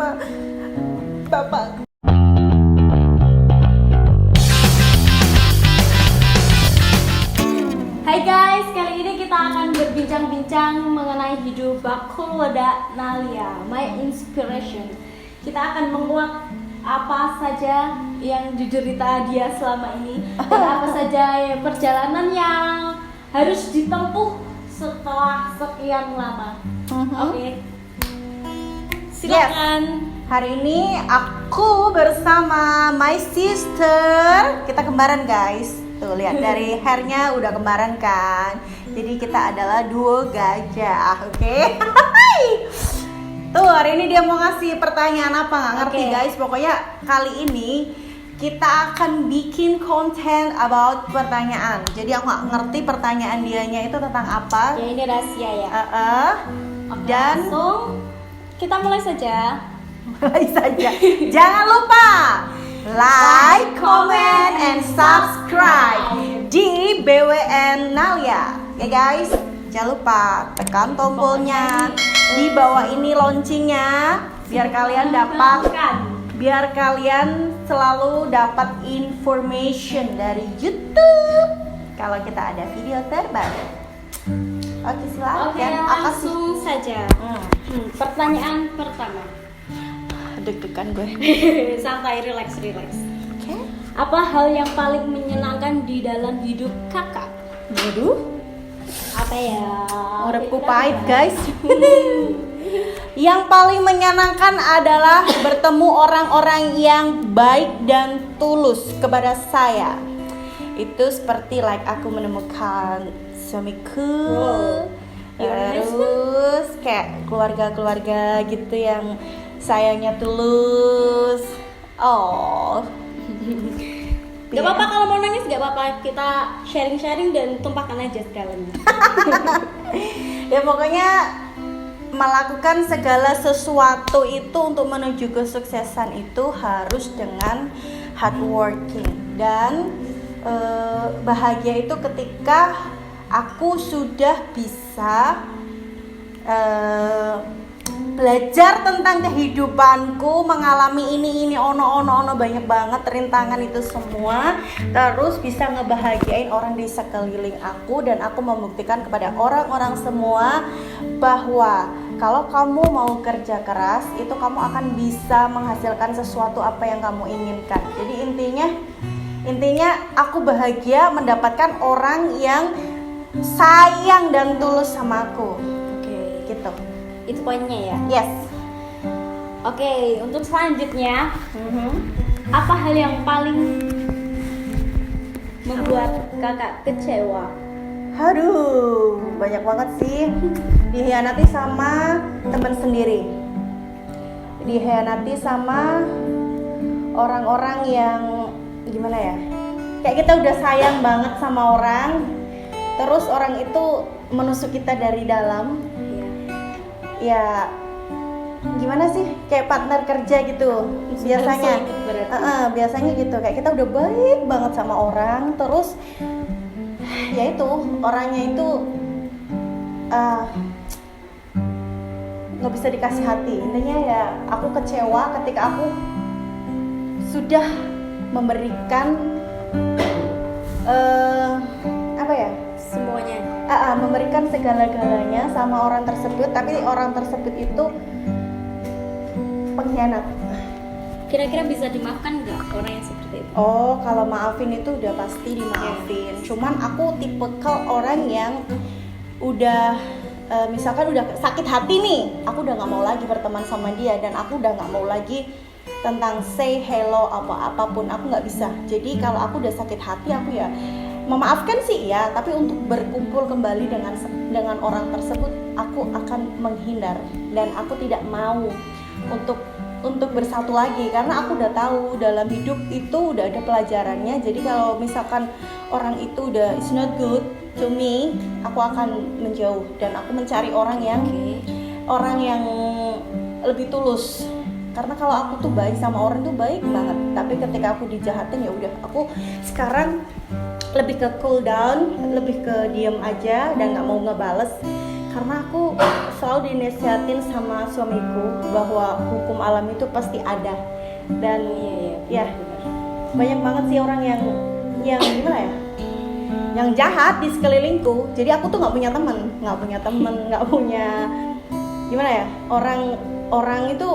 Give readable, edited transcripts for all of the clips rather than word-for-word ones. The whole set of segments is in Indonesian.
sama bapak. Hai guys, kali ini kita akan berbincang-bincang mengenai hidup Bakulwada Nalia, my inspiration. Kita akan menguak apa saja yang diderita dia selama ini dan apa saja perjalanan yang harus ditempuh setelah sekian lama. Oke. Silakan. Hari ini aku bersama my sister. Kita kembaran guys. Tuh lihat dari hairnya udah kembaran kan. Jadi kita adalah duo gajah, oke? Tuh hari ini dia mau ngasih pertanyaan apa nggak ngerti guys. Pokoknya kali ini kita akan bikin konten about pertanyaan. Jadi aku nggak ngerti pertanyaan dianya itu tentang apa. Ya ini rahasia ya. Oke, Dan langsung kita mulai saja. mulai saja. Jangan lupa like, comment, and subscribe di BWN Nalia. Ya guys, jangan lupa tekan tombolnya di bawah ini loncengnya biar kalian dapat, biar kalian selalu dapat information dari YouTube kalau kita ada video terbaru. Oke, silakan. Oke, langsung saja. Pertanyaan pertama. Deg-degan gue. Santai, relax. Oke. Apa hal yang paling menyenangkan di dalam hidup kakak? Waduh, Apa ya? uripku pahit guys. Yang paling menyenangkan adalah bertemu orang-orang yang baik dan tulus kepada saya. Itu seperti like aku menemukan suamiku, terus kayak keluarga-keluarga gitu yang sayangnya tulus. Oh. Gak apa-apa kalau mau nangis, gak apa-apa. Kita sharing-sharing dan tumpahkan aja sekalian. Ya pokoknya melakukan segala sesuatu itu untuk menuju kesuksesan itu harus dengan hard working. Dan bahagia itu ketika aku sudah bisa belajar tentang kehidupanku, mengalami ini ono banyak banget rintangan itu semua, terus bisa ngebahagiain orang di sekeliling aku, dan aku membuktikan kepada orang-orang semua bahwa kalau kamu mau kerja keras itu kamu akan bisa menghasilkan sesuatu apa yang kamu inginkan. Jadi intinya aku bahagia mendapatkan orang yang sayang dan tulus sama aku. Oke, Gitu. itu poinnya ya. Yes. Oke, untuk selanjutnya, apa hal yang paling membuat kakak kecewa? Aduh, banyak banget sih. Dikhianati sama teman sendiri. Dikhianati sama orang-orang yang gimana ya? Kayak kita udah sayang banget sama orang, terus orang itu menusuk kita dari dalam. Ya gimana sih, kayak partner kerja gitu biasanya. Biasanya gitu, kayak kita udah baik banget sama orang, terus ya itu orangnya itu nggak bisa dikasih hati. Intinya ya aku kecewa ketika aku sudah memberikan apa ya, Semuanya. memberikan segala-galanya sama orang tersebut, tapi orang tersebut itu pengkhianat. Kira-kira bisa dimaafkan nggak orang yang seperti itu? Oh, kalau maafin itu udah pasti dimaafin. Cuman aku tipikal orang yang udah misalkan udah sakit hati nih, aku udah nggak mau lagi berteman sama dia, dan aku udah nggak mau lagi tentang say hello apapun, aku nggak bisa. Jadi kalau aku udah sakit hati, aku ya memaafkan sih ya, tapi untuk berkumpul kembali dengan orang tersebut aku akan menghindar, dan aku tidak mau untuk bersatu lagi, karena aku udah tahu dalam hidup itu udah ada pelajarannya. Jadi kalau misalkan orang itu udah it's not good to me, aku akan menjauh dan aku mencari orang yang lebih tulus. Karena kalau aku tuh baik sama orang tuh baik banget, tapi ketika aku dijahatin ya udah, aku sekarang lebih ke cool down, lebih ke diem aja dan nggak mau ngebales, karena aku selalu dinasihatin sama suamiku bahwa hukum alam itu pasti ada. Dan ya banyak banget sih orang yang gimana ya, yang jahat di sekelilingku. Jadi aku tuh nggak punya teman, nggak punya gimana ya, orang itu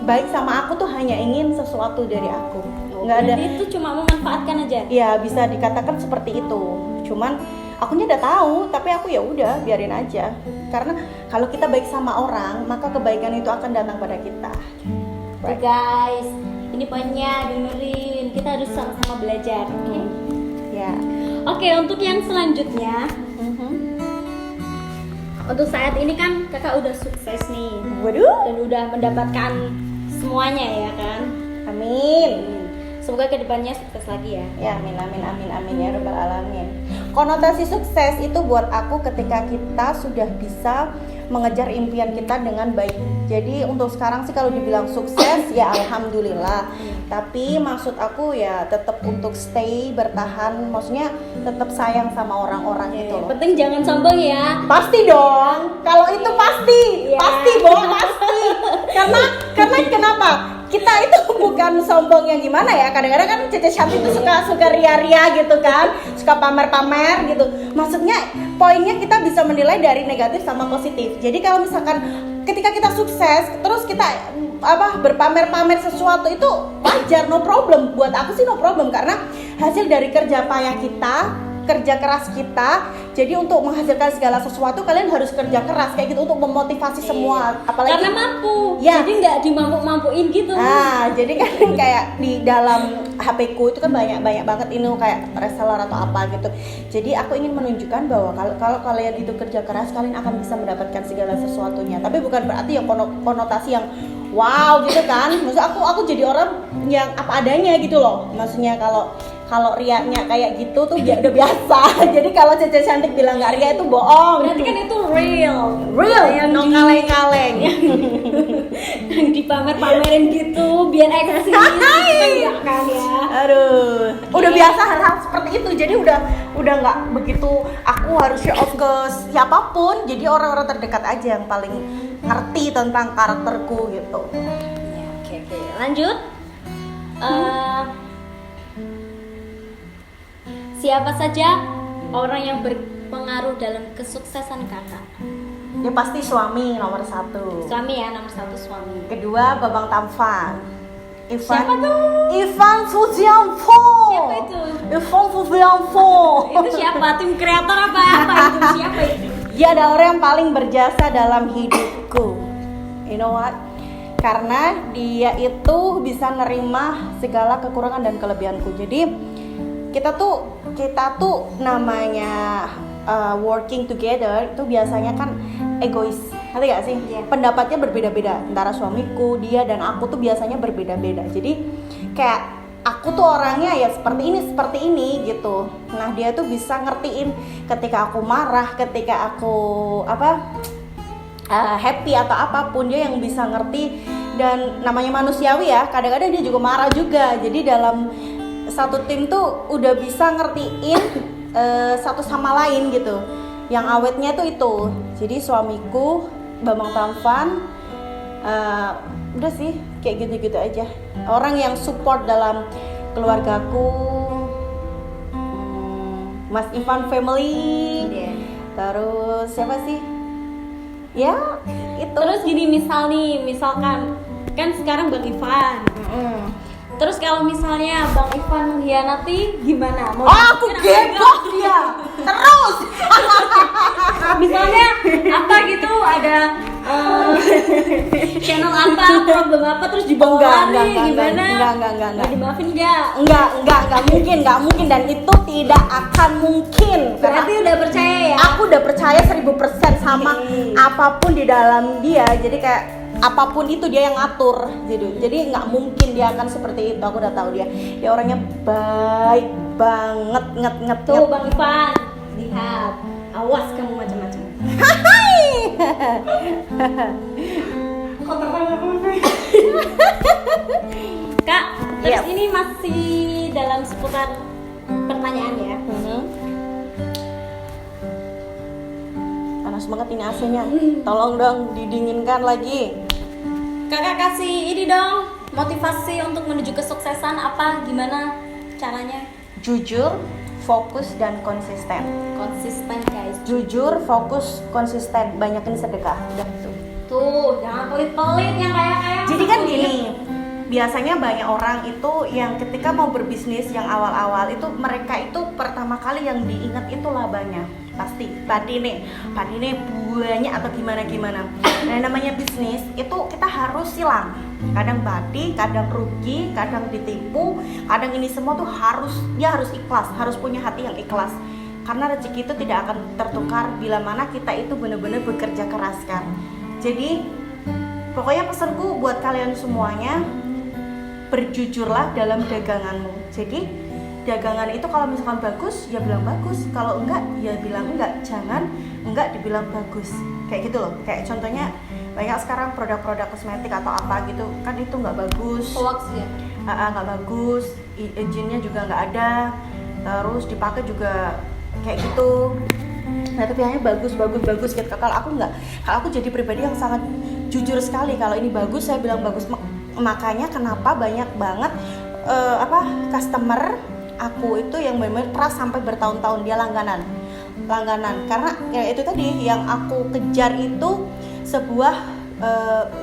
baik sama aku tuh hanya ingin sesuatu dari aku. Nggak ada. Jadi itu cuma memanfaatkan aja. Ya bisa dikatakan seperti itu. Cuman akunya udah tahu, tapi aku ya udah biarin aja. Karena kalau kita baik sama orang, maka kebaikan itu akan datang pada kita. Tuh guys, ini poinnya, dengerin. Kita harus sama-sama belajar, oke? Ya. Oke, untuk yang selanjutnya, untuk saat ini kan kakak udah sukses nih. Waduh. Dan udah mendapatkan semuanya ya kan? Amin. Semoga kedepannya sukses lagi ya. Ya, amin ya rabbal alamin. Konotasi sukses itu buat aku ketika kita sudah bisa mengejar impian kita dengan baik. Jadi untuk sekarang sih kalau dibilang sukses ya alhamdulillah. Tapi maksud aku ya tetap untuk stay bertahan, maksudnya tetap sayang sama orang-orang itu loh. Penting jangan sombong ya. Pasti dong. Kalau itu pasti, Ya. pasti Bo, pasti. Karena kenapa? Kita itu bukan sombong yang gimana ya. Kadang-kadang kan Cece Shanti itu suka ria-ria gitu kan, suka pamer-pamer gitu. Maksudnya poinnya kita bisa menilai dari negatif sama positif. Jadi kalau misalkan ketika kita sukses, terus kita berpamer-pamer sesuatu itu wajar, no problem. Buat aku sih no problem karena hasil dari kerja payah kita, kerja keras kita. Jadi untuk menghasilkan segala sesuatu kalian harus kerja keras kayak gitu untuk memotivasi semua. Apalagi Karena mampu. Ya. Jadi nggak dimampu-mampuin gitu. Jadi kan kayak di dalam HP ku itu kan banyak banget ini kayak reseller atau apa gitu. Jadi aku ingin menunjukkan bahwa kalau kalian itu kerja keras, kalian akan bisa mendapatkan segala sesuatunya. Tapi bukan berarti yang konotasi yang wow gitu kan. Maksud aku jadi orang yang apa adanya gitu loh. Maksudnya kalau riaknya kayak gitu tuh udah biasa. Jadi kalau Cece Cantik bilang nggak ria itu bohong. Berarti kan itu real yang no kaleng-kaleng. Yang dipamer-pamerin gitu biar eksis. Enggak kan ya. Aduh, udah biasa hal-hal seperti itu. Jadi udah nggak begitu aku harus show off ke siapapun. Jadi orang-orang terdekat aja yang paling ngerti tentang karakterku gitu. Oke. Lanjut. Siapa saja orang yang berpengaruh dalam kesuksesan kakak? Ya pasti suami nomor 1. Suami ya, nomor 1 suami. Kedua Babang Tampan. Siapa tuh? Ivan Fujianfo. Siapa itu? Ivan Fujianfo. Itu siapa? Tim kreator apa itu? Siapa itu? Dia ada orang yang paling berjasa dalam hidupku. You know what? Karena dia itu bisa nerima segala kekurangan dan kelebihanku. Jadi kita tuh namanya working together itu biasanya kan egois, ngerti gak sih? Yeah. Pendapatnya berbeda-beda antara suamiku, dia dan aku tuh biasanya berbeda-beda. Jadi kayak aku tuh orangnya ya seperti ini gitu. Nah dia tuh bisa ngertiin ketika aku marah, ketika aku happy atau apapun, dia yang bisa ngerti. Dan namanya manusiawi ya, kadang-kadang dia juga marah juga. Jadi dalam satu tim tuh udah bisa ngertiin satu sama lain gitu. Yang awetnya tuh itu. Jadi suamiku Bambang Tampan, udah sih kayak gitu-gitu aja. Orang yang support dalam keluargaku, Mas Ivan family. Yeah. Terus siapa sih? Ya itu. Terus gini misalkan kan sekarang Bang Ivan. Terus kalau misalnya Bang Ivan mengkhianati gimana? Aku gebok dia. Terus. Misalnya apa gitu ada channel apa, problem apa terus dibawa lari gimana? Enggak. Dimaafin enggak? Enggak mungkin dan itu tidak akan mungkin. Berarti udah percaya ya? Aku udah percaya 1000% sama apapun di dalam dia. Jadi kayak apapun itu dia yang ngatur gitu. Jadi nggak mungkin dia akan seperti itu. Aku udah tahu dia orangnya baik banget nget Tuh Bang Ivan, lihat, awas kamu macam-macam. Kak, terus Yes. ini masih dalam seputar pertanyaan ya. Panas panas banget ini AC-nya. Tolong dong didinginkan lagi. Kakak kasih ini dong, motivasi untuk menuju kesuksesan apa, gimana caranya? Jujur, fokus dan konsisten. Konsisten guys. Jujur, fokus, konsisten. Banyakin sedekah. Udah tuh. Tuh, jangan pelit-pelit yang kayak Jadi kan gini, biasanya banyak orang itu yang ketika mau berbisnis yang awal-awal itu mereka itu pertama kali yang diingat itu labanya. Pasti padine banyak atau gimana. Nah, namanya bisnis itu kita harus silang. Kadang badi, kadang rugi, kadang ditipu, kadang ini semua tuh harus ikhlas, harus punya hati yang ikhlas. Karena rezeki itu tidak akan tertukar bila mana kita itu benar-benar bekerja keras kan. Jadi pokoknya pesanku buat kalian semuanya, berjujurlah dalam daganganmu. Jadi dagangan itu kalau misalkan bagus ya bilang bagus, kalau enggak ya bilang enggak, jangan enggak dibilang bagus. Kayak gitu loh. Kayak contohnya banyak sekarang produk-produk kosmetik atau apa gitu kan itu enggak bagus. hoax ya. Enggak bagus, izinnya juga enggak ada. Terus dipakai juga kayak gitu. Nah tapi hanya bagus gitu. Kalau aku enggak, kalau aku jadi pribadi yang sangat jujur sekali. Kalau ini bagus saya bilang bagus. Makanya kenapa banyak banget customer aku itu yang benar-benar trust sampai bertahun-tahun dia langganan. Karena ya itu tadi yang aku kejar itu sebuah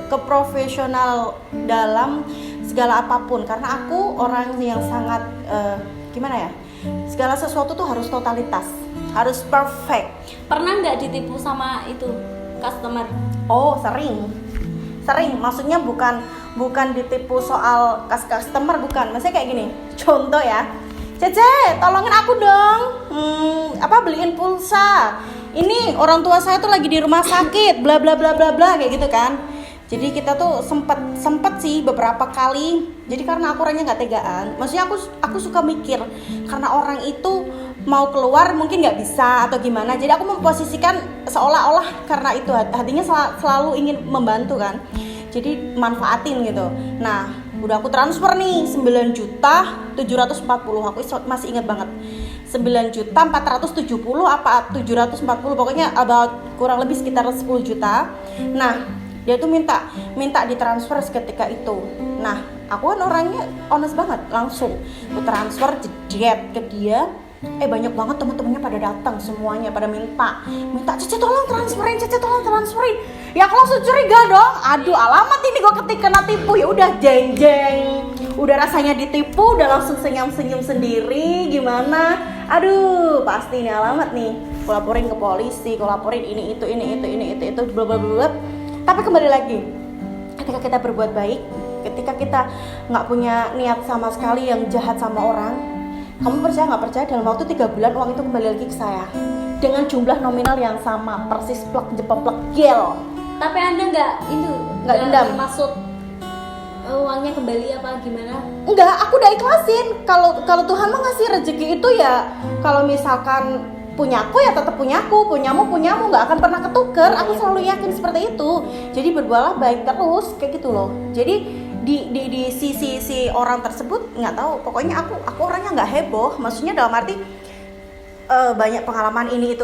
keprofesional dalam segala apapun. Karena aku orang yang sangat gimana ya, segala sesuatu tuh harus totalitas, harus perfect. Pernah nggak ditipu sama itu customer? Oh sering, maksudnya bukan ditipu soal customer, bukan. Maksudnya kayak gini, contoh ya, Cece, tolongin aku dong, beliin pulsa. Ini orang tua saya tuh lagi di rumah sakit, bla bla bla bla bla, kayak gitu kan. Jadi kita tuh sempet sih beberapa kali. Jadi karena aku orangnya nggak tegaan, maksudnya aku suka mikir, karena orang itu mau keluar mungkin nggak bisa atau gimana. Jadi aku memposisikan seolah-olah karena itu hatinya selalu ingin membantu kan. Jadi manfaatin gitu. Nah, udah aku transfer nih 9.740.000, aku masih ingat banget. 9.470.000 apa 740, pokoknya about kurang lebih sekitar 10 juta. Nah, dia tuh minta ditransfer seketika itu. Nah, aku kan orangnya honest banget, langsung aku transfer jedet ke dia. Banyak banget teman-temannya pada datang, semuanya pada minta Cece tolong transferin. Ya aku langsung curiga dong, aduh alamat ini gue ketik kena tipu. Ya udah jeng, udah rasanya ditipu, udah langsung senyum sendiri. Gimana, aduh pasti ini alamat nih, aku laporin ke polisi, aku laporin ini itu blablabla. Tapi kembali lagi, ketika kita berbuat baik, ketika kita nggak punya niat sama sekali yang jahat sama orang, kamu percaya nggak percaya, dalam waktu 3 bulan uang itu kembali lagi ke saya dengan jumlah nominal yang sama, persis plek jeplek gel. Tapi Anda nggak dendam, maksud uangnya kembali apa gimana? Enggak, aku udah ikhlasin. Kalau Tuhan mau ngasih rezeki itu ya, kalau misalkan punyaku ya tetap punyaku, punyamu nggak akan pernah ketuker. Aku selalu yakin seperti itu. Jadi berbuatlah baik terus kayak gitu loh. Jadi di sisi orang tersebut nggak tahu, pokoknya aku orangnya nggak heboh. Maksudnya dalam arti banyak pengalaman ini itu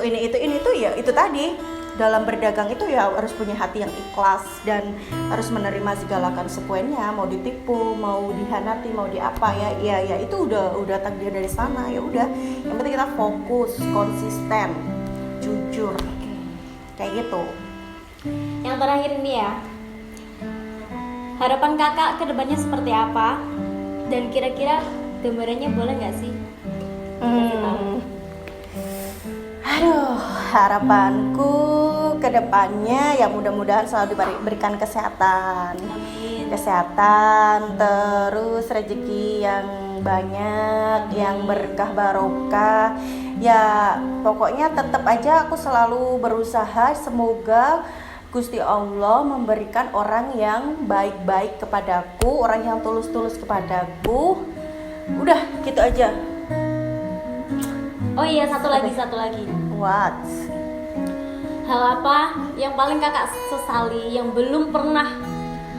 ya itu tadi. Dalam berdagang itu ya harus punya hati yang ikhlas dan harus menerima segala konsekuensinya. Mau ditipu, mau dihanati, mau diapa ya itu udah takdir dari sana. Ya udah, yang penting kita fokus, konsisten, jujur, kayak gitu. Yang terakhir ini ya, harapan kakak kedepannya seperti apa? Dan kira-kira gambarannya boleh nggak sih? Aduh, harapanku ke depannya ya mudah-mudahan selalu diberikan kesehatan. Amin. Kesehatan, terus rezeki yang banyak, yang berkah barokah. Ya, pokoknya tetap aja aku selalu berusaha, semoga Gusti Allah memberikan orang yang baik-baik kepadaku, orang yang tulus-tulus kepadaku. Udah, gitu aja. Oh iya, satu lagi. What? Hal apa yang paling kakak sesali yang belum pernah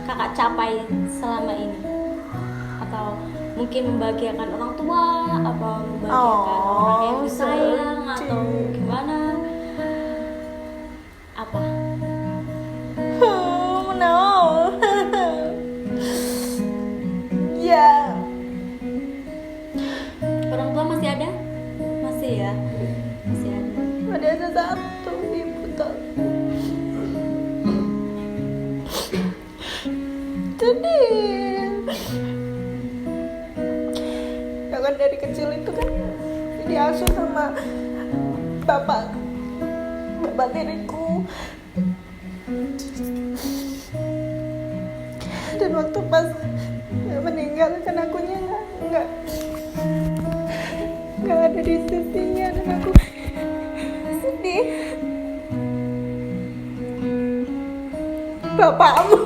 kakak capai selama ini? Atau mungkin membahagiakan orang tua, atau membahagiakan orang yang disayang, atau gimana? kan dari kecil itu kan diasuh sama bapak tiriku. Dan waktu pas meninggal kan akunya nggak ada di sisinya, dan aku sedih. Bapakmu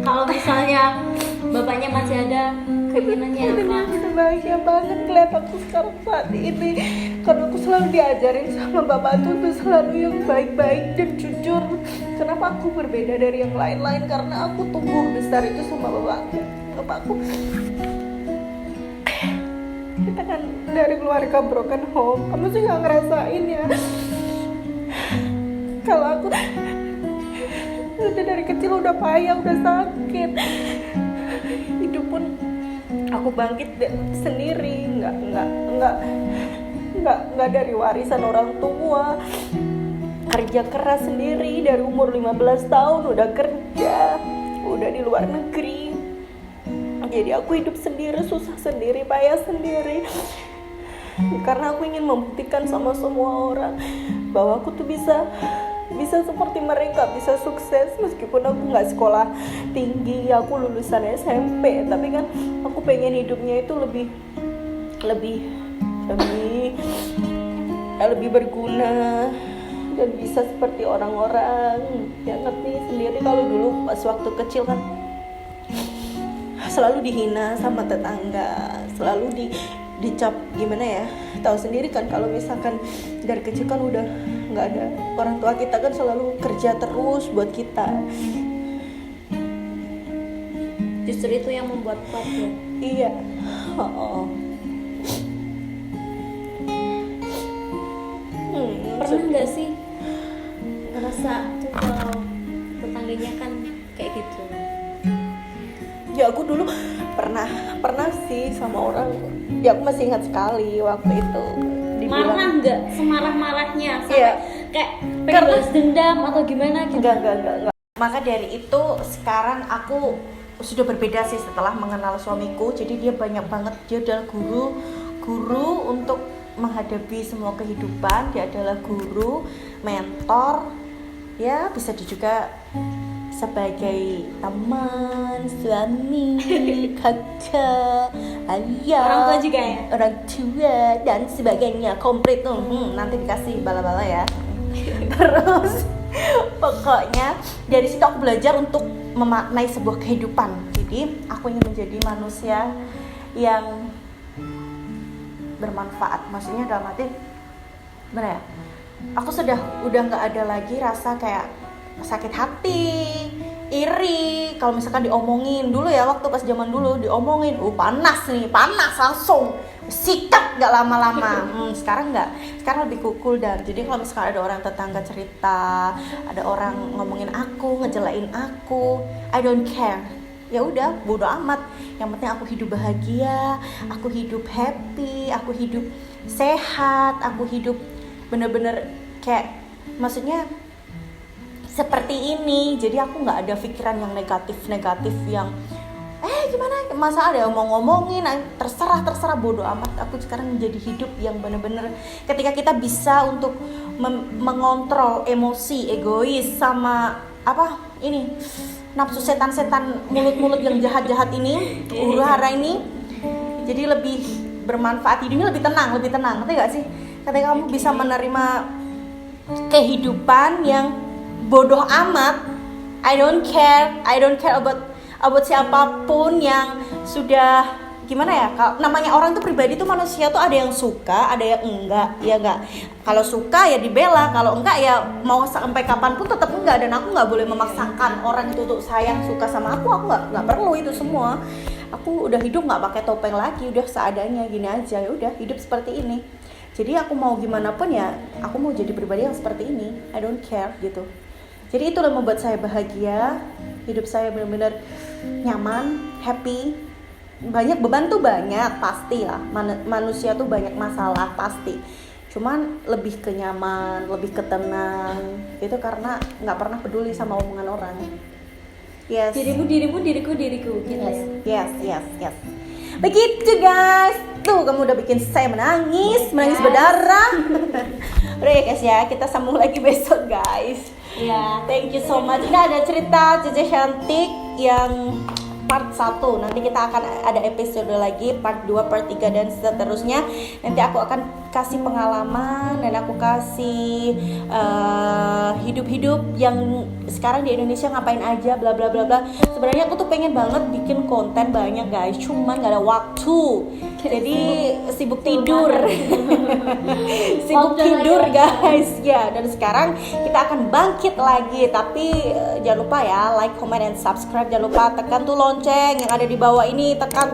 Kalau misalnya bapaknya masih ada, keinginannya apa? Udah bahagia banget ngeliat aku sekarang saat ini, karena aku selalu diajarin sama bapak tuh selalu yang baik-baik dan jujur. Kenapa aku berbeda dari yang lain-lain? Karena aku tumbuh besar itu sama bapakku. Kita kan dari keluarga broken home, kamu sih nggak ngerasain ya. Kalau aku udah dari kecil udah payah, udah sakit, hidup pun aku bangkit sendiri, nggak dari warisan orang tua. Kerja keras sendiri dari umur 15 tahun udah kerja, udah di luar negeri. Jadi aku hidup sendiri, susah sendiri, payah sendiri. Karena aku ingin membuktikan sama semua orang bahwa aku tuh bisa seperti mereka, bisa sukses. Meskipun aku nggak sekolah tinggi, aku lulusan SMP, tapi kan aku pengen hidupnya itu lebih berguna dan bisa seperti orang-orang. Ya ngerti sendiri kalau dulu pas waktu kecil kan selalu dihina sama tetangga, selalu dicap gimana ya, tahu sendiri kan kalau misalkan dari kecil kan udah nggak ada orang tua kita kan selalu kerja terus buat kita. Justru itu yang membuat kuat ya. Iya. Pernah nggak sih ngerasa tuh kalau tetangganya kan kayak gitu? Ya aku dulu pernah sih sama orang. Ya aku masih ingat sekali waktu itu. Marah nggak? Semarah-marahnya sampai Iya. kayak pengen balas dendam atau gimana gitu? Enggak. Maka dari itu sekarang aku sudah berbeda sih setelah mengenal suamiku. Jadi dia banyak banget, dia adalah guru untuk menghadapi semua kehidupan. Dia adalah guru, mentor, ya bisa juga sebagai teman, suami, kakak, ayah, Orang tua juga ya? orang tua dan sebagainya, komplit tuh. Nanti dikasih bala-bala ya. Terus pokoknya dari situ aku belajar untuk memaknai sebuah kehidupan. Jadi aku ingin menjadi manusia yang bermanfaat. Maksudnya dalam arti gimana ya? Aku udah nggak ada lagi rasa kayak sakit hati, iri. Kalau misalkan diomongin dulu ya, waktu pas zaman dulu diomongin, panas langsung sikat nggak lama-lama. Sekarang nggak, sekarang lebih cool down. Jadi kalau misalkan ada orang tetangga cerita, ada orang ngomongin aku, ngejelain aku, I don't care. Ya udah, bodo amat. Yang penting aku hidup bahagia, aku hidup happy, aku hidup sehat, aku hidup bener-bener kayak, maksudnya seperti ini. Jadi aku nggak ada pikiran yang negatif yang gimana, masa ada yang mau ngomongin, terserah bodo amat. Aku sekarang menjadi hidup yang bener-bener ketika kita bisa untuk mengontrol emosi, egois, sama nafsu setan-setan mulut-mulut yang jahat-jahat ini, huru-hara ini, jadi lebih bermanfaat, hidupnya lebih tenang, ngerti gak sih? Ketika kamu bisa menerima kehidupan yang bodoh amat, I don't care about siapapun yang sudah gimana ya, kalau namanya orang tuh pribadi tuh, manusia tuh ada yang suka, ada yang enggak, ya enggak. Kalau suka ya dibela, kalau enggak ya mau sampai kapanpun tetap enggak. Dan aku nggak boleh memaksakan orang itu tuh sayang, suka sama aku nggak perlu itu semua. Aku udah hidup nggak pakai topeng lagi, udah seadanya gini aja, ya udah hidup seperti ini. Jadi aku mau gimana pun ya, aku mau jadi pribadi yang seperti ini, I don't care gitu. Jadi itulah membuat saya bahagia, hidup saya benar-benar nyaman, happy. Banyak beban tuh banyak, pasti lah, manusia tuh banyak masalah pasti. Cuman lebih ke nyaman, lebih ke tenang, itu karena nggak pernah peduli sama omongan orang. Yes. Dirimu, diriku, diriku gitu ya. Yes. Begitu guys. Tuh kamu udah bikin saya menangis berdarah. Udah ya guys ya, kita sambung lagi besok guys. Ya. Thank you so much. Ini ada cerita Cece Cantik yang part 1. Nanti kita akan ada episode lagi part 2, part 3 dan seterusnya. Nanti aku akan kasih pengalaman dan aku kasih hidup-hidup yang sekarang di Indonesia ngapain aja bla bla bla bla. Sebenarnya aku tuh pengen banget bikin konten banyak guys, cuman gak ada waktu. Jadi sibuk tidur. Sibuk tidur guys. Ya, dan sekarang kita akan bangkit lagi. Tapi jangan lupa ya, like, comment, and subscribe. Jangan lupa tekan tuh lonceng yang ada di bawah ini, tekan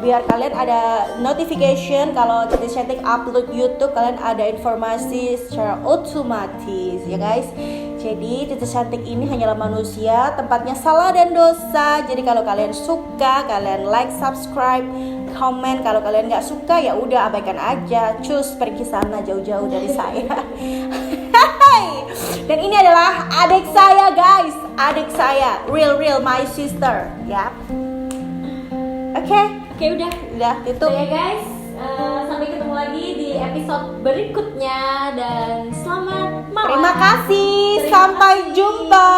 biar kalian ada notification kalau Cece Cantik upload YouTube, kalian ada informasi secara otomatis ya guys. Jadi Cece Cantik ini hanyalah manusia, tempatnya salah dan dosa. Jadi kalau kalian suka, kalian like, subscribe, comment. Kalau kalian nggak suka ya udah abaikan aja, cus pergi sana jauh-jauh dari saya. Dan ini adalah adik saya guys, adik saya, real my sister ya. Oke, udah tutup ya guys. Sampai ketemu lagi di episode berikutnya dan selamat malam. Terima kasih, sampai jumpa.